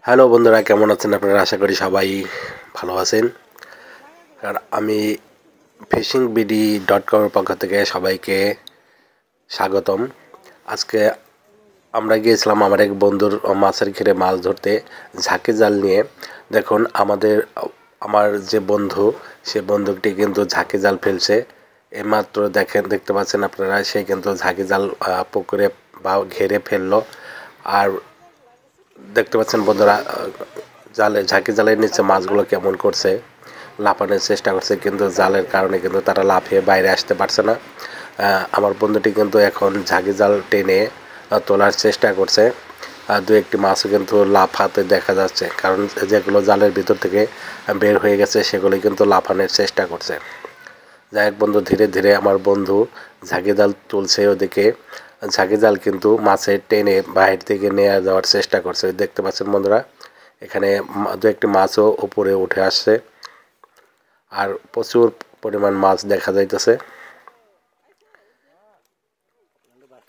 Hello বন্ধুরা, কেমন আছেন আপনারা? আশা করি সবাই ভালো আছেন। আর আমি fishingBD.com এর পক্ষ থেকে সবাইকে স্বাগতম। আজকে আমরা গিয়েছিলাম আমার এক বন্ধুর মাছের ঘেরে মাছ ধরতে ঝাঁকি জাল নিয়ে। দেখুন আমার যে বন্ধু, সে বন্ধুটি কিন্তু ঝাঁকি জাল ফেলছে। এইমাত্র দেখতে পাচ্ছেন আপনারা, সে কিন্তু ঝাঁকি জাল পুকুরে বা ঘেরে ফেললো। আর দেখতে পাচ্ছেন বন্ধুরা, ঝাঁকি জালের নিচে মাছগুলো কেমন করছে, লাফানোর চেষ্টা করছে, কিন্তু জালের কারণে কিন্তু তারা লাফিয়ে বাইরে আসতে পারছে না। আমার বন্ধুটি কিন্তু এখন ঝাঁকি জাল টেনে তোলার চেষ্টা করছে। দু একটি মাছও কিন্তু লাফাতে দেখা যাচ্ছে, কারণ যেগুলো জালের ভিতর থেকে বের হয়ে গেছে সেগুলো কিন্তু লাফানোর চেষ্টা করছে। যাই হোক বন্ধু, ধীরে ধীরে আমার বন্ধু ঝাঁকি জাল তুলছে। ওদিকে ঝাঁকি জাল কিন্তু মাছের টেনে বাইরে থেকে নিয়ে যাওয়ার চেষ্টা করছে। দেখতে পাচ্ছেন বন্ধুরা, এখানে দু একটি মাছও উপরে উঠে আসছে, আর প্রচুর পরিমাণ মাছ দেখা যাইতেছে।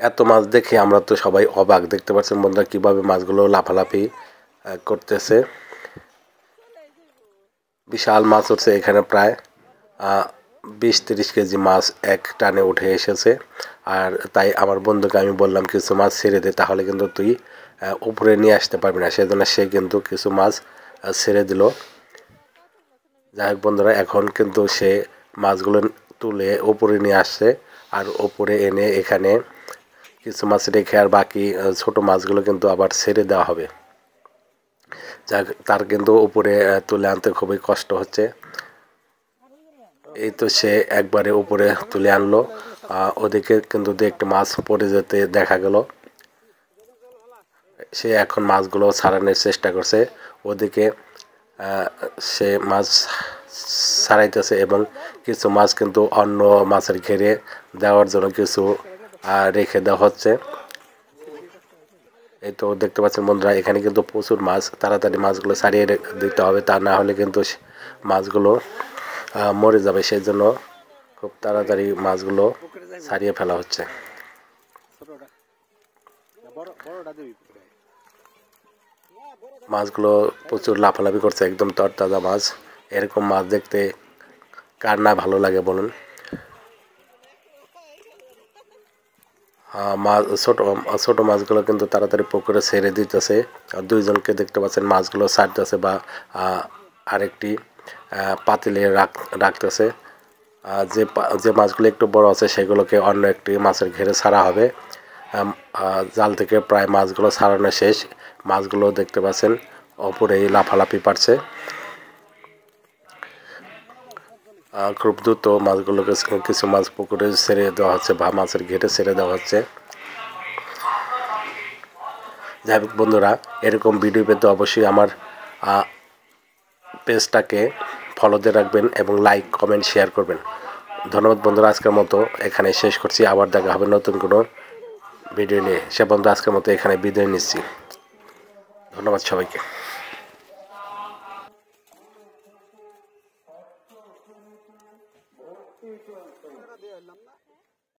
এত মাছ দেখে আমরা তো সবাই অবাক। দেখতে পাচ্ছেন বন্ধুরা, কিভাবে মাছগুলো লাফালাফি করতেছে। বিশাল মাছ উঠছে এখানে, প্রায় 20-30 কেজি মাছ এক টানে উঠে এসেছে। আর তাই আমার বন্ধুকে আমি বললাম, কিছু মাছ ছেড়ে দে, তাহলে কিন্তু তুই উপরে নিয়ে আসতে পারবি না। সেজন্য সে কিন্তু কিছু মাছ ছেড়ে দিল। যাই হোক বন্ধুরা, এখন কিন্তু সে মাছগুলো তুলে উপরে নিয়ে আসছে, আর উপরে এনে এখানে কিছু মাছ রেখে আর বাকি ছোট মাছগুলো কিন্তু আবার ছেড়ে দেওয়া হবে। তার কিন্তু উপরে তুলে আনতে খুবই কষ্ট হচ্ছে। এই তো সে একবারে উপরে তুলে আনলো। ওদিকে কিন্তু দু একটি মাছ পড়ে যেতে দেখা গেল। সে এখন মাছগুলো ছাড়ানোর চেষ্টা করছে। ওদিকে সে মাছ ছাড়াইতেছে, এবং কিছু মাছ কিন্তু অন্য মাছের ঘেরে দেওয়ার জন্য কিছু রেখে দেওয়া হচ্ছে। এই তো দেখতে পাচ্ছেন বন্ধুরা, এখানে কিন্তু প্রচুর মাছ। তাড়াতাড়ি মাছগুলো ছাড়িয়ে দিতে হবে, তা না হলে কিন্তু মাছগুলো মরে যাবে। সেই জন্য খুব তাড়াতাড়ি মাছগুলো ছাড়িয়ে ফেলা হচ্ছে। মাছগুলো প্রচুর লাফালাফি করছে, একদম তরতাজা মাছ। এরকম মাছ দেখতে কার না ভালো লাগে বলুন। মাছ ছোট মাছগুলো কিন্তু তাড়াতাড়ি পুকুরে ছেড়ে দিতেছে। দুইজনকে দেখতে পাচ্ছেন মাছগুলো ছাড়তেছে, বা আরেকটি পাতিলে রাখতেছে। যে মাছগুলো একটু বড় আছে সেগুলোকে অন্য একটি মাছের ঘেরে ছাড়া হবে। জাল থেকে প্রায় মাছগুলো ছাড়ানো শেষ। মাছগুলো দেখতে পাচ্ছেন ওপরেই লাফালাফি পারছে। খুব দ্রুত মাছগুলোকে কিছু মাছ পুকুরে ছেড়ে দেওয়া হচ্ছে, বা মাছের ঘেটে ছেড়ে দেওয়া হচ্ছে। যাই হোক বন্ধুরা, এরকম ভিডিও পেতে অবশ্যই আমার পেজটাকে ফলো দিয়ে রাখবেন, এবং লাইক, কমেন্ট, শেয়ার করবেন। ধন্যবাদ বন্ধুরা, আজকের মতো এখানে শেষ করছি। আবার দেখা হবে নতুন কোনো ভিডিও নিয়ে। সে বন্ধু, আজকের মতো এখানে বিদায় নিচ্ছি। ধন্যবাদ সবাইকে।